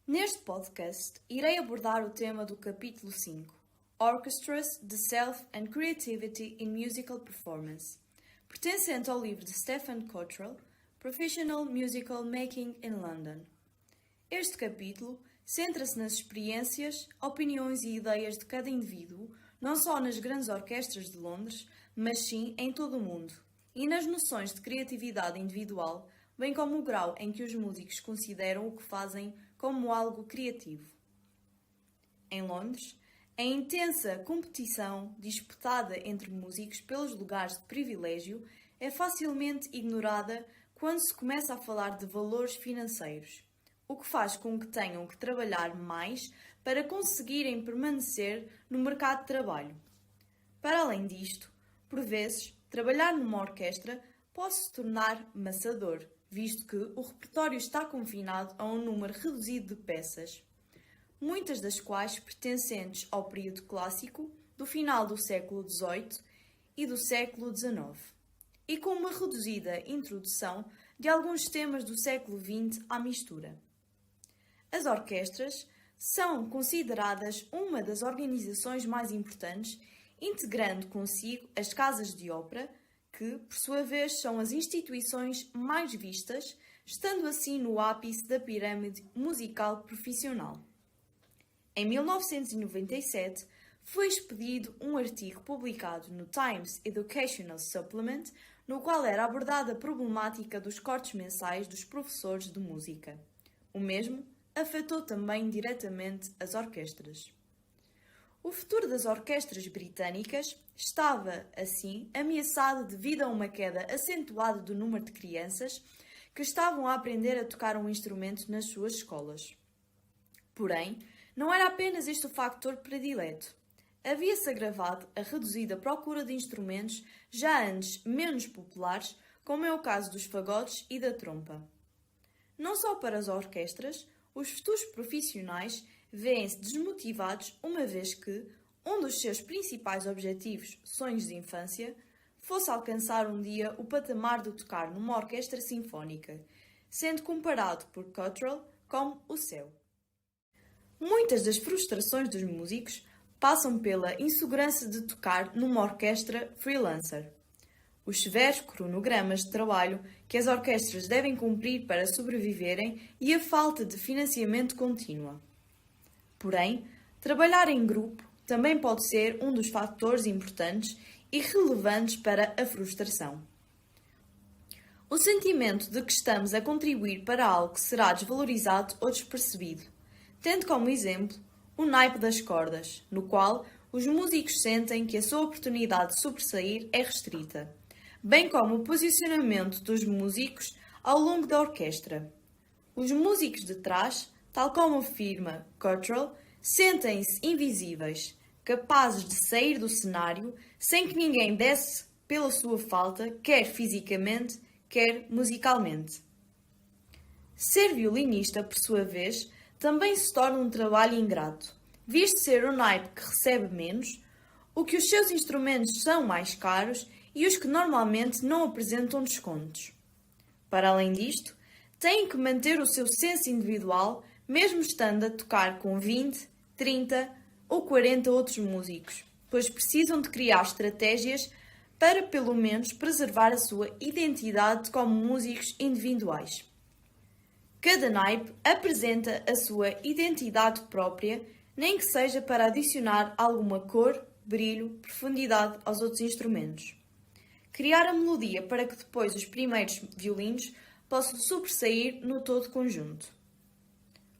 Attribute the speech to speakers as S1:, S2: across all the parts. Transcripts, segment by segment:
S1: Neste podcast, irei abordar o tema do capítulo 5, Orchestras, the Self and Creativity in Musical Performance, pertencente ao livro de Stephen Cottrell, Professional Musical Making in London. Este capítulo centra-se nas experiências, opiniões e ideias de cada indivíduo, não só nas grandes orquestras de Londres, mas sim em todo o mundo, e nas noções de criatividade individual, bem como o grau em que os músicos consideram o que fazem como algo criativo. Em Londres, a intensa competição disputada entre músicos pelos lugares de privilégio é facilmente ignorada quando se começa a falar de valores financeiros, o que faz com que tenham que trabalhar mais para conseguirem permanecer no mercado de trabalho. Para além disto, por vezes, trabalhar numa orquestra pode se tornar maçador, visto que o repertório está confinado a um número reduzido de peças, muitas das quais pertencentes ao período clássico, do final do século XVIII e do século XIX, e com uma reduzida introdução de alguns temas do século XX à mistura. As orquestras são consideradas uma das organizações mais importantes, integrando consigo as casas de ópera, que, por sua vez, são as instituições mais vistas, estando assim no ápice da pirâmide musical profissional. Em 1997, foi expedido um artigo publicado no Times Educational Supplement, no qual era abordada a problemática dos cortes mensais dos professores de música. O mesmo afetou também diretamente as orquestras. O futuro das orquestras britânicas estava, assim, ameaçado devido a uma queda acentuada do número de crianças que estavam a aprender a tocar um instrumento nas suas escolas. Porém, não era apenas este o factor predileto. Havia-se agravado a reduzida procura de instrumentos já antes menos populares, como é o caso dos fagotes e da trompa. Não só para as orquestras, os futuros profissionais vêem-se desmotivados uma vez que um dos seus principais objetivos, sonhos de infância, fosse alcançar um dia o patamar de tocar numa orquestra sinfónica, sendo comparado por Cottrell como o céu. Muitas das frustrações dos músicos passam pela insegurança de tocar numa orquestra freelancer. Os severos cronogramas de trabalho que as orquestras devem cumprir para sobreviverem e a falta de financiamento contínua. Porém, trabalhar em grupo também pode ser um dos fatores importantes e relevantes para a frustração. O sentimento de que estamos a contribuir para algo que será desvalorizado ou despercebido, tendo como exemplo o naipe das cordas, no qual os músicos sentem que a sua oportunidade de sobressair é restrita, bem como o posicionamento dos músicos ao longo da orquestra. Os músicos de trás, tal como afirma Cottrell, sentem-se invisíveis, capazes de sair do cenário sem que ninguém desse pela sua falta, quer fisicamente, quer musicalmente. Ser violinista, por sua vez, também se torna um trabalho ingrato, visto ser o naipe que recebe menos, o que os seus instrumentos são mais caros e os que normalmente não apresentam descontos. Para além disto, têm que manter o seu senso individual, mesmo estando a tocar com 20, 30 ou 40 outros músicos, pois precisam de criar estratégias para, pelo menos, preservar a sua identidade como músicos individuais. Cada naipe apresenta a sua identidade própria, nem que seja para adicionar alguma cor, brilho, profundidade aos outros instrumentos. Criar a melodia para que depois os primeiros violinos possam sobressair no todo conjunto.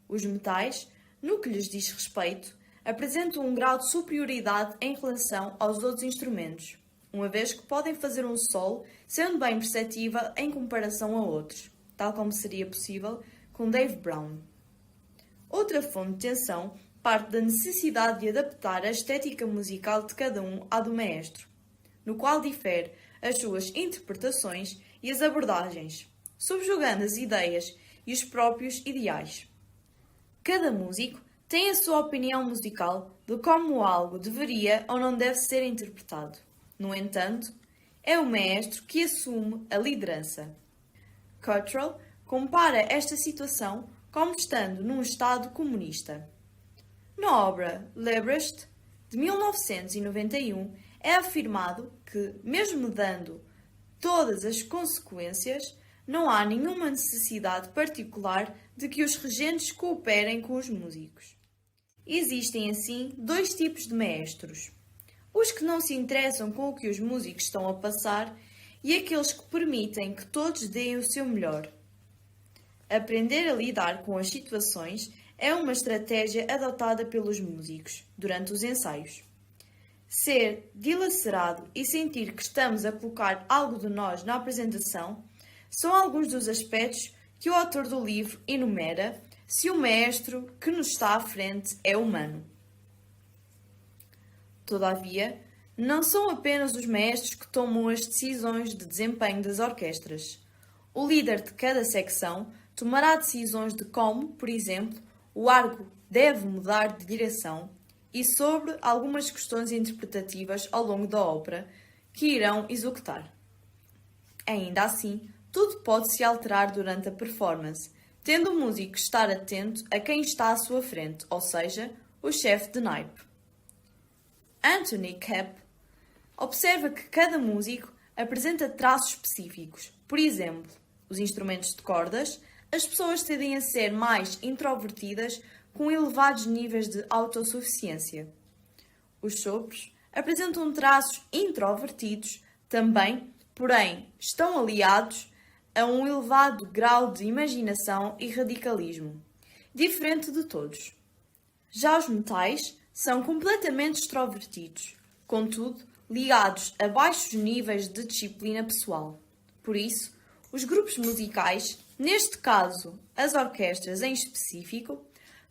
S1: Os metais, no que lhes diz respeito, apresentam um grau de superioridade em relação aos outros instrumentos, uma vez que podem fazer um solo sendo bem perceptível em comparação a outros, tal como seria possível com Dave Brown. Outra fonte de tensão parte da necessidade de adaptar a estética musical de cada um à do maestro, no qual difere as suas interpretações e as abordagens, subjugando as ideias e os próprios ideais. Cada músico tem a sua opinião musical de como algo deveria ou não deve ser interpretado. No entanto, é o maestro que assume a liderança. Cottrell compara esta situação como estando num Estado comunista. Na obra Lebrecht, de 1991, é afirmado que, mesmo dando todas as consequências, não há nenhuma necessidade particular de que os regentes cooperem com os músicos. Existem, assim, dois tipos de maestros: os que não se interessam com o que os músicos estão a passar e aqueles que permitem que todos deem o seu melhor. Aprender a lidar com as situações é uma estratégia adotada pelos músicos durante os ensaios. Ser dilacerado e sentir que estamos a colocar algo de nós na apresentação são alguns dos aspectos que o autor do livro enumera se o maestro que nos está à frente é humano. Todavia, não são apenas os maestros que tomam as decisões de desempenho das orquestras. O líder de cada secção tomará decisões de como, por exemplo, o arco deve mudar de direção e sobre algumas questões interpretativas ao longo da ópera que irão executar. Ainda assim, tudo pode se alterar durante a performance, tendo o músico que estar atento a quem está à sua frente, ou seja, o chefe de naipe. Anthony Kapp observa que cada músico apresenta traços específicos. Por exemplo, os instrumentos de cordas, as pessoas tendem a ser mais introvertidas com elevados níveis de autossuficiência. Os sopros apresentam traços introvertidos também, porém estão aliados a um elevado grau de imaginação e radicalismo, diferente de todos. Já os metais são completamente extrovertidos, contudo, ligados a baixos níveis de disciplina pessoal. Por isso, os grupos musicais, neste caso as orquestras em específico,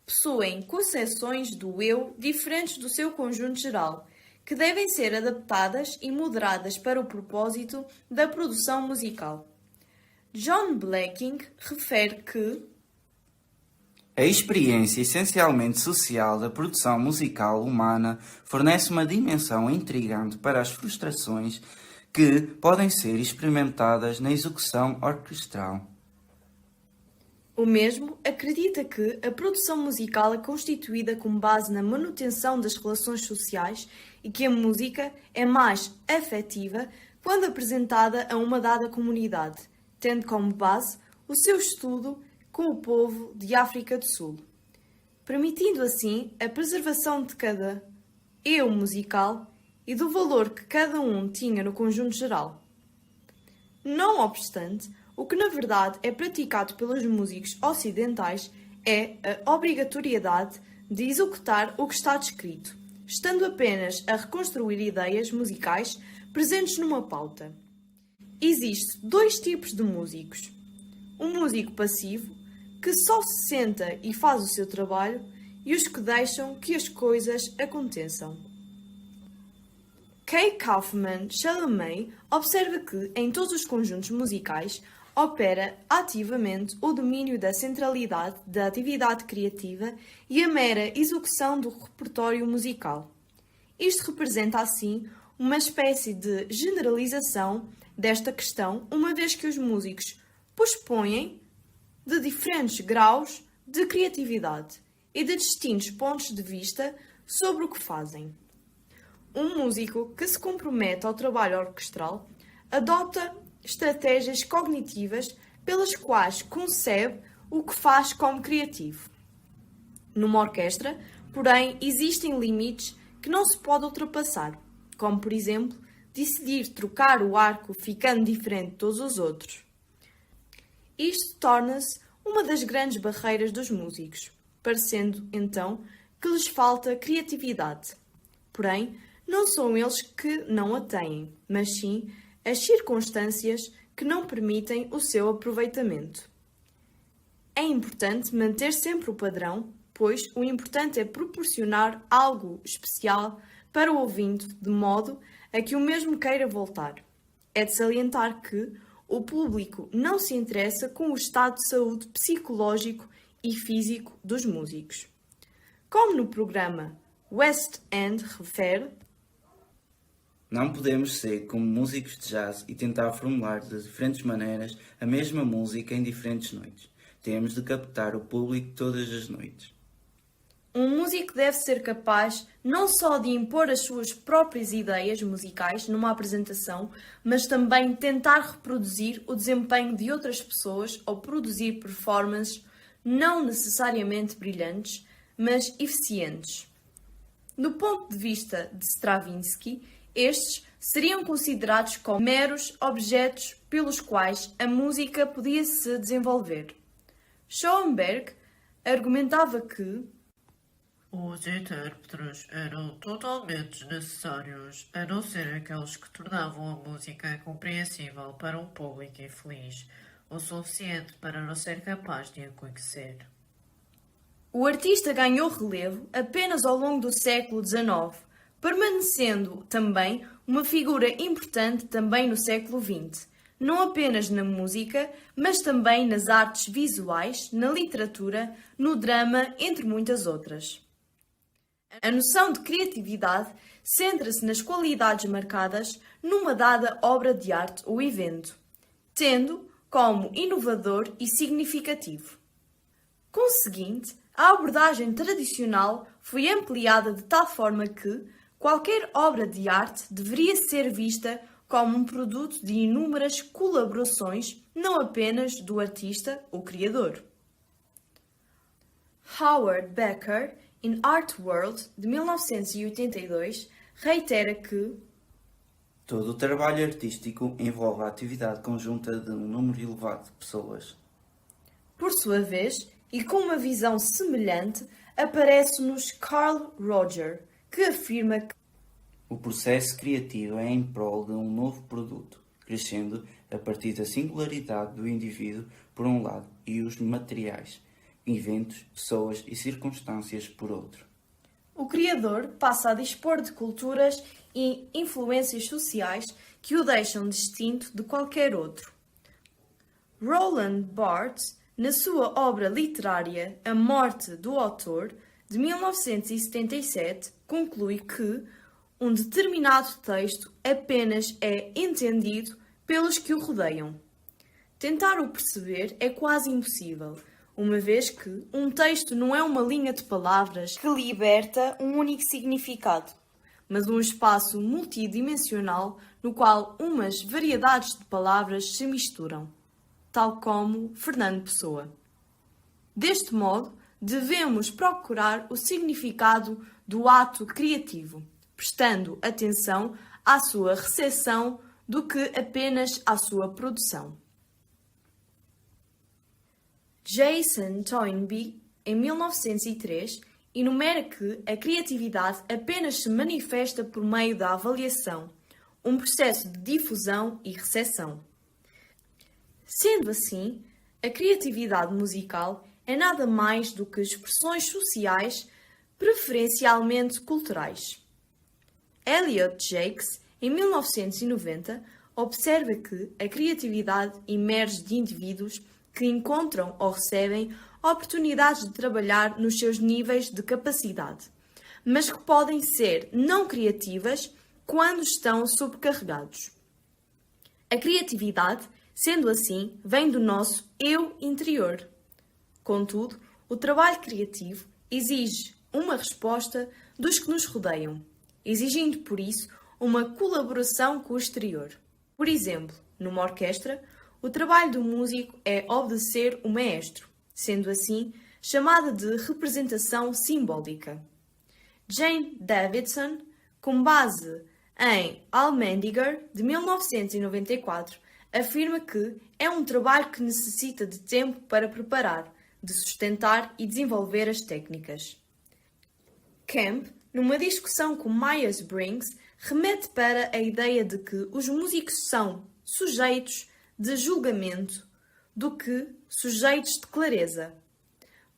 S1: possuem concepções do eu diferentes do seu conjunto geral, que devem ser adaptadas e moderadas para o propósito da produção musical. John Blacking refere que
S2: a experiência essencialmente social da produção musical humana fornece uma dimensão intrigante para as frustrações que podem ser experimentadas na execução orquestral.
S1: O mesmo acredita que a produção musical é constituída com base na manutenção das relações sociais e que a música é mais afetiva quando apresentada a uma dada comunidade, tendo como base o seu estudo com o povo de África do Sul, permitindo assim a preservação de cada eu musical e do valor que cada um tinha no conjunto geral. Não obstante, o que na verdade é praticado pelos músicos ocidentais é a obrigatoriedade de executar o que está descrito, estando apenas a reconstruir ideias musicais presentes numa pauta. Existem dois tipos de músicos: um músico passivo, que só se senta e faz o seu trabalho, e os que deixam que as coisas aconteçam. K. Kaufman Chalamet observa que, em todos os conjuntos musicais, opera ativamente o domínio da centralidade da atividade criativa e a mera execução do repertório musical. Isto representa, assim, uma espécie de generalização desta questão, uma vez que os músicos pospõem de diferentes graus de criatividade e de distintos pontos de vista sobre o que fazem. Um músico que se compromete ao trabalho orquestral adota estratégias cognitivas pelas quais concebe o que faz como criativo. Numa orquestra, porém, existem limites que não se pode ultrapassar, como, por exemplo, decidir trocar o arco ficando diferente de todos os outros. Isto torna-se uma das grandes barreiras dos músicos, parecendo, então, que lhes falta criatividade. Porém, não são eles que não a têm, mas sim as circunstâncias que não permitem o seu aproveitamento. É importante manter sempre o padrão, pois o importante é proporcionar algo especial para o ouvinte, de modo a que o mesmo queira voltar. É de salientar que o público não se interessa com o estado de saúde psicológico e físico dos músicos. Como no programa West End refere,
S2: não podemos ser como músicos de jazz e tentar formular de diferentes maneiras a mesma música em diferentes noites. Temos de captar o público todas as noites.
S1: Um músico deve ser capaz não só de impor as suas próprias ideias musicais numa apresentação, mas também tentar reproduzir o desempenho de outras pessoas ou produzir performances não necessariamente brilhantes, mas eficientes. Do ponto de vista de Stravinsky, estes seriam considerados como meros objetos pelos quais a música podia se desenvolver. Schoenberg argumentava que
S3: os intérpretes eram totalmente desnecessários, a não ser aqueles que tornavam a música compreensível para um público infeliz, o suficiente para não ser capaz de a conhecer.
S1: o artista ganhou relevo apenas ao longo do século XIX, permanecendo também uma figura importante também no século XX, não apenas na música, mas também nas artes visuais, na literatura, no drama, entre muitas outras. A noção de criatividade centra-se nas qualidades marcadas numa dada obra de arte ou evento, tendo como inovador e significativo. Conseguinte, a abordagem tradicional foi ampliada de tal forma que qualquer obra de arte deveria ser vista como um produto de inúmeras colaborações, não apenas do artista ou criador. Howard Becker, em Art World, de 1982, reitera que
S2: todo o trabalho artístico envolve a atividade conjunta de um número elevado de pessoas.
S1: Por sua vez, e com uma visão semelhante, aparece-nos Carl Roger, que afirma que
S2: o processo criativo é em prol de um novo produto, crescendo a partir da singularidade do indivíduo, por um lado, e os materiais, eventos, pessoas e circunstâncias, por outro.
S1: o criador passa a dispor de culturas e influências sociais que o deixam distinto de qualquer outro. Roland Barthes, na sua obra literária A Morte do Autor, de 1977, conclui que um determinado texto apenas é entendido pelos que o rodeiam. Tentar o perceber é quase impossível, uma vez que um texto não é uma linha de palavras que liberta um único significado, mas um espaço multidimensional no qual umas variedades de palavras se misturam, tal como Fernando Pessoa. Deste modo, devemos procurar o significado do ato criativo, prestando atenção à sua recepção do que apenas à sua produção. Jason Toynbee, em 1903, enumera que a criatividade apenas se manifesta por meio da avaliação, um processo de difusão e recepção. Sendo assim, a criatividade musical é nada mais do que expressões sociais, preferencialmente culturais. Elliot Jakes, em 1990, observa que a criatividade emerge de indivíduos que encontram ou recebem oportunidades de trabalhar nos seus níveis de capacidade, mas que podem ser não criativas quando estão sobrecarregados. A criatividade, sendo assim, vem do nosso eu interior. Contudo, o trabalho criativo exige uma resposta dos que nos rodeiam, exigindo, por isso, uma colaboração com o exterior. Por exemplo, numa orquestra, o trabalho do músico é obedecer o maestro, sendo assim chamada de representação simbólica. Jane Davidson, com base em Allmendinger, de 1994, afirma que é um trabalho que necessita de tempo para preparar, de sustentar e desenvolver as técnicas. Kemp, numa discussão com Myers-Briggs, remete para a ideia de que os músicos são sujeitos de julgamento do que sujeitos de clareza.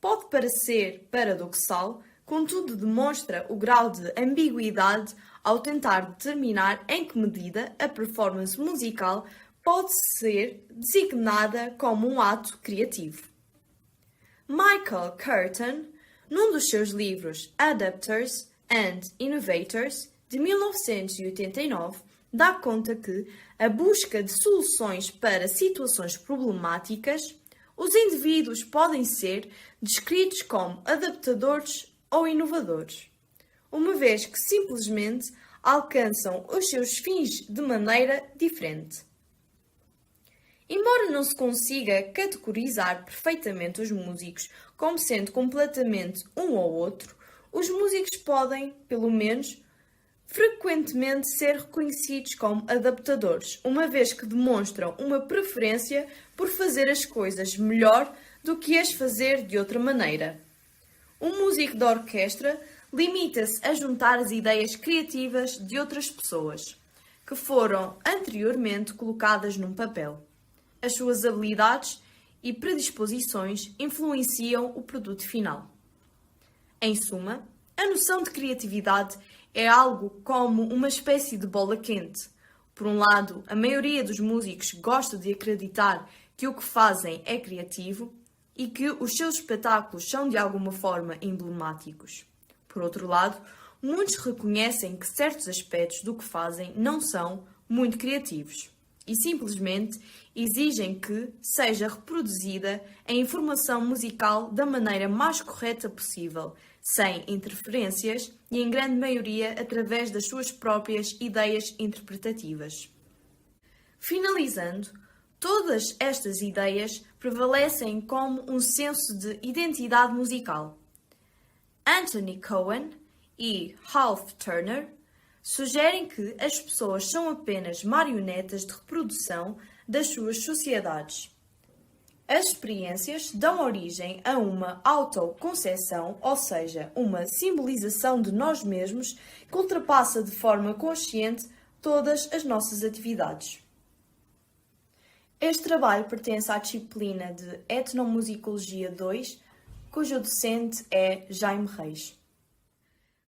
S1: Pode parecer paradoxal, contudo demonstra o grau de ambiguidade ao tentar determinar em que medida a performance musical pode ser designada como um ato criativo. Michael Curtin, num dos seus livros Adapters and Innovators, de 1989, dá conta que a busca de soluções para situações problemáticas, Os indivíduos podem ser descritos como adaptadores ou inovadores, uma vez que simplesmente alcançam os seus fins de maneira diferente. Embora não se consiga categorizar perfeitamente os músicos como sendo completamente um ou outro, os músicos podem, pelo menos, frequentemente ser reconhecidos como adaptadores, uma vez que demonstram uma preferência por fazer as coisas melhor do que as fazer de outra maneira. Um músico de orquestra limita-se a juntar as ideias criativas de outras pessoas, que foram anteriormente colocadas num papel. As suas habilidades e predisposições influenciam o produto final. Em suma, a noção de criatividade é algo como uma espécie de bola quente. Por um lado, a maioria dos músicos gosta de acreditar que o que fazem é criativo e que os seus espetáculos são de alguma forma emblemáticos. Por outro lado, muitos reconhecem que certos aspectos do que fazem não são muito criativos e simplesmente exigem que seja reproduzida a informação musical da maneira mais correta possível, sem interferências e, em grande maioria, através das suas próprias ideias interpretativas. Finalizando, todas estas ideias prevalecem como um senso de identidade musical. Anthony Cohen e Ralph Turner sugerem que as pessoas são apenas marionetas de reprodução das suas sociedades. As experiências dão origem a uma autoconcepção, ou seja, uma simbolização de nós mesmos que ultrapassa de forma consciente todas as nossas atividades. Este trabalho pertence à disciplina de Etnomusicologia 2, cujo docente é Jaime Reis.